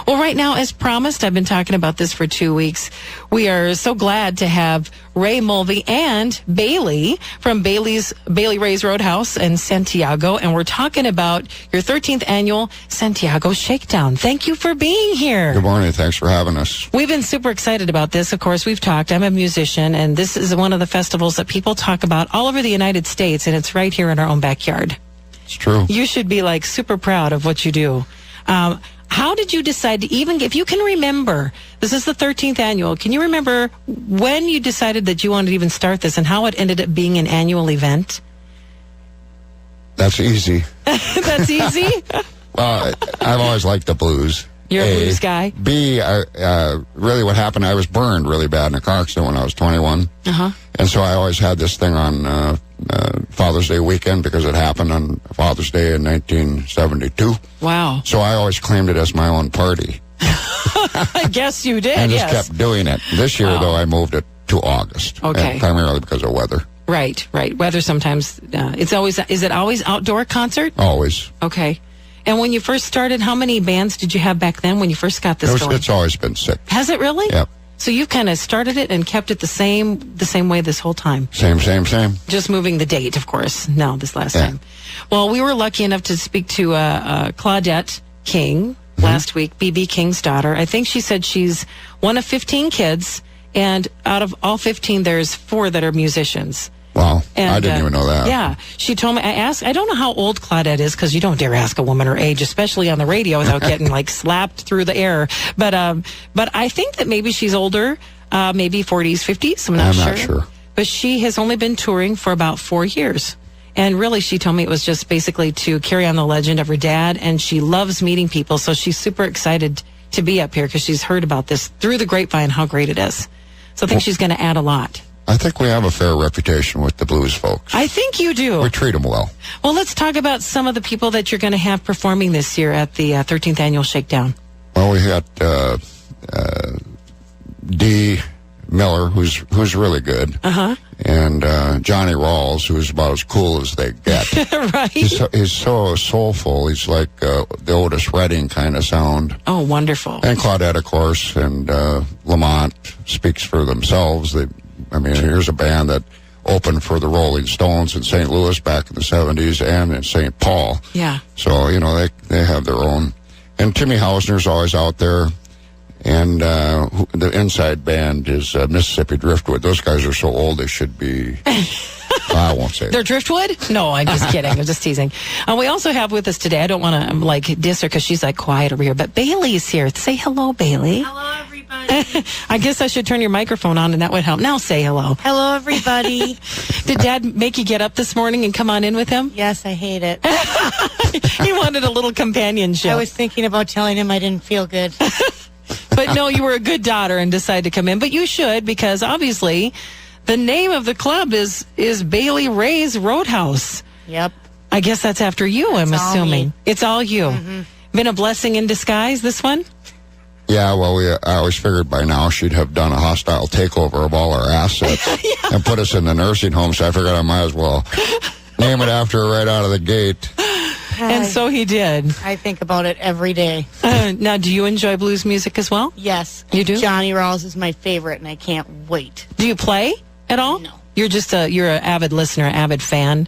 Well, right now, as promised, I've been talking about this for 2 weeks. We are so glad to have Ray Mulvey and Bailey from Bailey Ray's Roadhouse in Santiago, and we're talking about your 13th annual Santiago Shakedown. Thank you for being here. Good morning. Thanks for having us. We've been super excited about this. Of course, we've talked. I'm a musician, and this is one of the festivals that people talk about all over the United States, and it's right here in our own backyard. It's true. You should be like super proud of what you do. How did you decide to even, if you can remember, this is the 13th annual, can you remember when you decided that you wanted to even start this and how it ended up being an annual event? That's easy. That's easy? Well, I've always liked the blues. You're a blues guy? B, really what happened, I was burned really bad in a car accident when I was 21. Uh-huh. And so I always had this thing on Father's Day weekend because it happened on Father's Day in 1972. Wow. So I always claimed it as my own party. I guess you did, and just kept doing it. This year, though, I moved it to August. Okay. Primarily because of weather. Right. Weather sometimes, is it always outdoor concert? Always. Okay. And when you first started, how many bands did you have back then when you first got this going? It's always been 6. Has it really? Yep. So you've kind of started it and kept it the same way this whole time? Same. Just moving the date, of course, now this last time. Well, we were lucky enough to speak to Claudette King last week, B.B. King's daughter. I think she said she's one of 15 kids, and out of all 15, there's 4 that are musicians. Wow, And, I didn't even know that. Yeah, she told me, I don't know how old Claudette is, because you don't dare ask a woman her age, especially on the radio without getting like slapped through the air. But I think that maybe she's older, maybe 40s, 50s, I'm not sure. But she has only been touring for about 4 years. And really, she told me it was just basically to carry on the legend of her dad, and she loves meeting people, so she's super excited to be up here because she's heard about this through the grapevine, how great it is. So I think she's going to add a lot. I think we have a fair reputation with the blues folks. I think you do. We treat them well. Well, let's talk about some of the people that you're going to have performing this year at the 13th Annual Shakedown. Well, we got Dee Miller, who's really good. Uh-huh. And Johnny Rawls, who's about as cool as they get. Right. He's so soulful. He's like the Otis Redding kind of sound. Oh, wonderful. And Claudette, of course, and Lamont speaks for themselves. Here's a band that opened for the Rolling Stones in St. Louis back in the 70s and in St. Paul. Yeah. So, they have their own. And Timmy Hausner's always out there. And the inside band is Mississippi Driftwood. Those guys are so old they should be... I won't say They're Driftwood? No, I'm just kidding. I'm just teasing. We also have with us today, I don't want to diss her because she's quiet over here, but Bailey's here. Say hello, Bailey. Hello, everybody. I guess I should turn your microphone on and that would help. Now say hello. Hello, everybody. Did Dad make you get up this morning and come on in with him? Yes, I hate it. He wanted a little companionship. I was thinking about telling him I didn't feel good. But no, you were a good daughter and decided to come in. But you should, because obviously the name of the club is Bailey Ray's Roadhouse. Yep. I guess that's after you, I'm assuming. Me. It's all you. Mm-hmm. Been a blessing in disguise, this one? Yeah, well, I always figured by now she'd have done a hostile takeover of all our assets and put us in the nursing home, so I figured I might as well name it after her right out of the gate. And so he did. I think about it every day. Now, do you enjoy blues music as well? Yes. You do? Johnny Rawls is my favorite, and I can't wait. Do you play at all? No. You're just you're an avid listener, avid fan.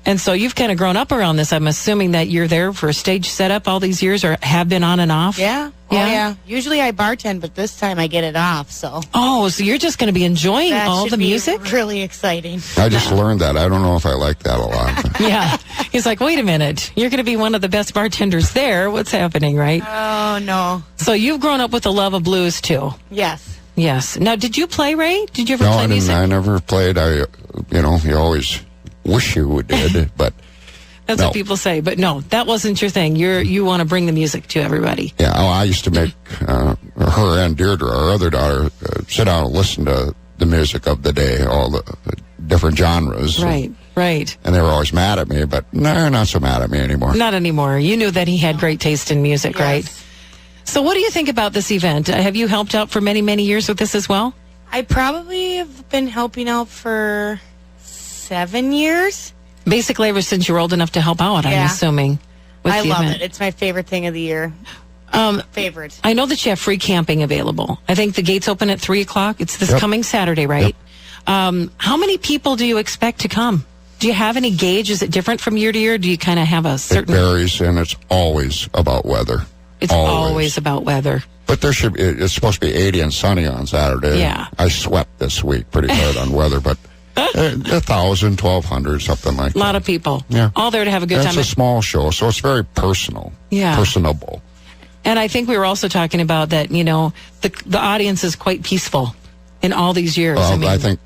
And so you've kind of grown up around this. I'm assuming that you're there for a stage setup all these years or have been on and off? Yeah. Yeah. Oh, yeah. Usually I bartend, but this time I get it off, so. Oh, so you're just going to be enjoying all the music? That should be really exciting. I just learned that. I don't know if I like that a lot. Yeah. He's like, wait a minute. You're going to be one of the best bartenders there. What's happening, right? Oh, no. So you've grown up with the love of blues, too? Yes. Yes. Now, did you play, Ray? Did you ever No, play music? I never played. You always wish you did, but... That's what people say, but no, that wasn't your thing. You want to bring the music to everybody. Yeah, I used to make her and Deirdre, our other daughter, sit down and listen to the music of the day, all the different genres. Right. And they were always mad at me, but no, they're not so mad at me anymore. Not anymore. You knew that he had great taste in music, Yes. right? So what do you think about this event? Have you helped out for many, many years with this as well? I probably have been helping out for 7 years. Basically, ever since you were old enough to help out, I'm Yeah. assuming. With I the love event. it. It's my favorite thing of the year. favorite. I know that you have free camping available. I think the gates open at 3 o'clock. It's this coming Saturday, right? How many people do you expect to come? Do you have any gauge? Is it different from year to year? Do you kind of have a certain... It varies, and it's always about weather. It's always about weather. But it's supposed to be 80 and sunny on Saturday. Yeah. I swept this week pretty hard on weather, but 1,000, 1,200, something like that. A lot of people. Yeah. All there to have a good time. It's a small show, so it's very personal. Yeah. Personable. And I think we were also talking about that, the audience is quite peaceful in all these years. Well, I think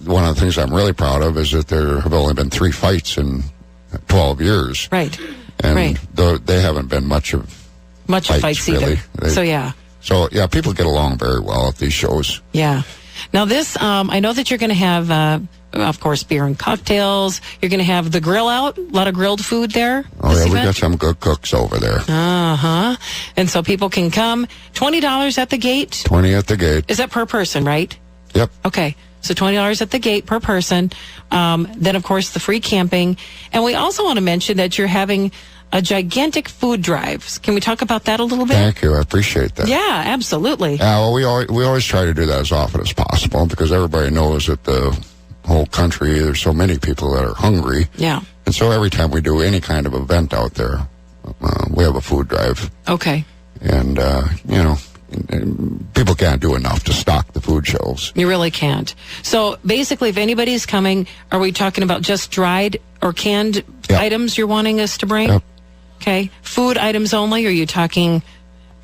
one of the things I'm really proud of is that there have only been 3 fights in 12 years. Right. And they haven't been much of fights either. Really. So, people get along very well at these shows. Yeah. Now this, I know that you're going to have, of course, beer and cocktails. You're going to have the grill out, a lot of grilled food there. Oh, yeah, we got some good cooks over there. Uh-huh. And so people can come. $20 at the gate. 20 at the gate. Is that per person, right? Yep. Okay. So $20 at the gate per person. Then, of course, the free camping. And we also want to mention that you're having a gigantic food drive. Can we talk about that a little bit? Thank you. I appreciate that. Yeah, absolutely. Yeah, well, we always try to do that as often as possible because everybody knows that the whole country, there's so many people that are hungry. Yeah. And so every time we do any kind of event out there, we have a food drive. Okay. And, people can't do enough to stock the food shelves. You really can't. So basically, if anybody's coming, are we talking about just dried or canned items you're wanting us to bring? Yep. Okay. Food items only? Or are you talking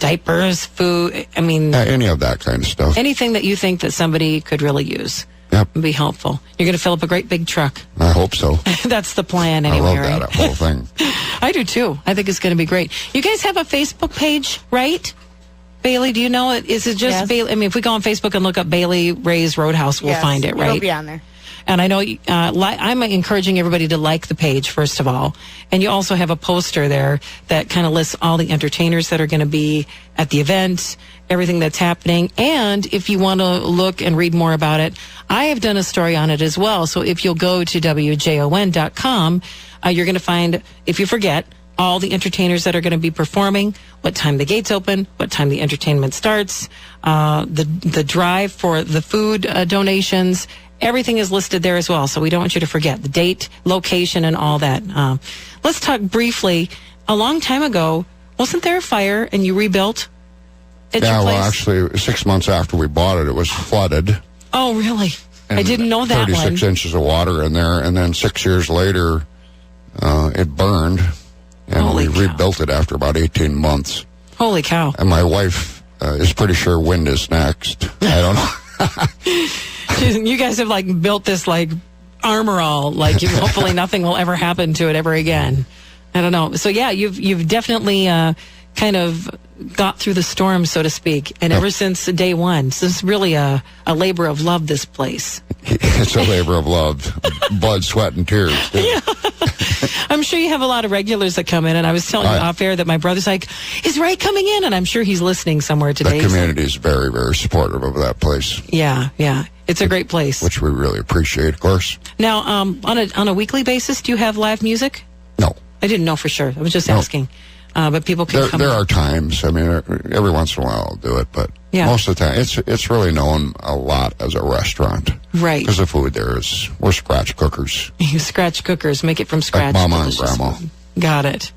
diapers, food? I mean... any of that kind of stuff. Anything that you think that somebody could really use. Yep. Would be helpful. You're going to fill up a great big truck. I hope so. That's the plan anyway, I love that whole thing. I do too. I think it's going to be great. You guys have a Facebook page, right? Bailey, do you know it? Is it just Bailey? I mean, if we go on Facebook and look up Bailey Ray's Roadhouse, we'll find it, right? It'll be on there. And I know I'm encouraging everybody to like the page, first of all. And you also have a poster there that kind of lists all the entertainers that are going to be at the event, everything that's happening. And if you want to look and read more about it, I have done a story on it as well. So if you'll go to WJON.com, you're going to find, if you forget, all the entertainers that are going to be performing, what time the gates open, what time the entertainment starts, the drive for the food donations. Everything is listed there as well, so we don't want you to forget the date, location, and all that. Let's talk briefly. A long time ago, wasn't there a fire and you rebuilt at your place? Well, actually, 6 months after we bought it, it was flooded. Oh, really? I didn't know that 36 inches of water in there, and then 6 years later, it burned, and we rebuilt it after about 18 months. Holy cow. And my wife is pretty sure wind is next. I don't know. You guys have built this armor all, hopefully nothing will ever happen to it ever again. I don't know. So yeah, you've definitely kind of got through the storm, so to speak, and ever since day one. So it's really a labor of love, this place. It's a labor of love, blood, sweat, and tears. Yeah. I'm sure you have a lot of regulars that come in, and I was telling you off air that my brother's like, is Ray coming in? And I'm sure he's listening somewhere today. The community is very, very supportive of that place. Yeah. It's a great place. Which we really appreciate, of course. Now, on a weekly basis, do you have live music? No. I didn't know for sure. I was just asking. But people can come. There are times. I mean, every once in a while I'll do it, but most of the time it's really known a lot as a restaurant. Right. Because the food there we're scratch cookers. You scratch cookers, make it from scratch. Like Mama and Grandma. Got it.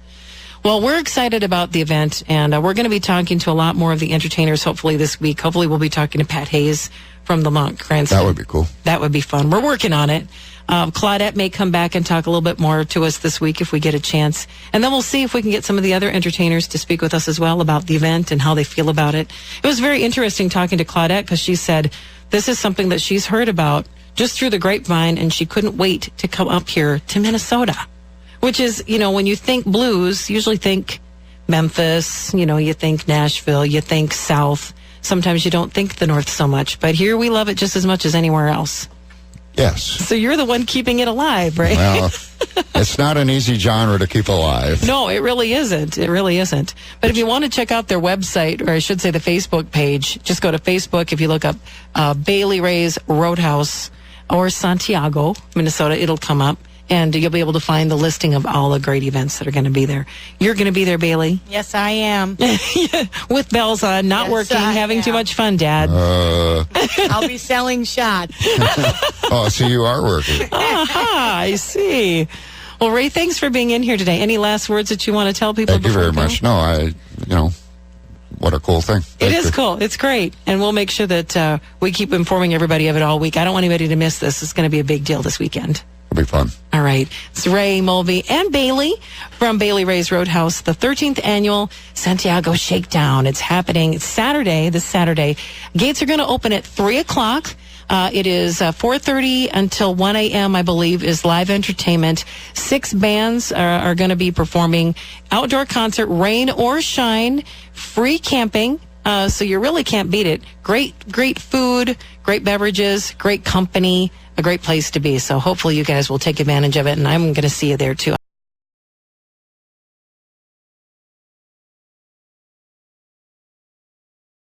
Well, we're excited about the event, and we're going to be talking to a lot more of the entertainers hopefully this week. Hopefully we'll be talking to Pat Hayes from the Mont Cranston. That would be cool. That would be fun. We're working on it. Claudette may come back and talk a little bit more to us this week if we get a chance. And then we'll see if we can get some of the other entertainers to speak with us as well about the event and how they feel about it. It was very interesting talking to Claudette because she said this is something that she's heard about just through the grapevine, and she couldn't wait to come up here to Minnesota, which is, when you think blues, you usually think Memphis, you think Nashville, you think South. Sometimes you don't think the North so much, but here we love it just as much as anywhere else. Yes. So you're the one keeping it alive, right? Well, it's not an easy genre to keep alive. No, it really isn't. It really isn't. But if you want to check out their website, or I should say the Facebook page, just go to Facebook. If you look up Bailey Ray's Roadhouse or Santiago, Minnesota, it'll come up. and you'll be able to find the listing of all the great events that are going to be there. You're going to be there, Bailey? Yes, I am. With bells on, not Yes, working, I having too am. much fun, Dad. I'll be selling shots. Oh, so you are working. Aha, I see. Well, Ray, thanks for being in here today. Any last words that you want to tell people? Thank you before very we go? much. No, what a cool thing. It Thank is you. cool. It's great. And we'll make sure that we keep informing everybody of it all week. I don't want anybody to miss this. It's going to be a big deal this weekend. It'll be fun. All right. It's Ray Mulvey and Bailey from Bailey Ray's Roadhouse, the 13th annual Santiago Shakedown. It's happening this Saturday. Gates are going to open at 3 o'clock. It is 4:30 until 1 a.m., I believe, is live entertainment. 6 bands are going to be performing. Outdoor concert, rain or shine, free camping. So you really can't beat it. Great food, great beverages, great company, a great place to be. So hopefully you guys will take advantage of it, and I'm going to see you there too.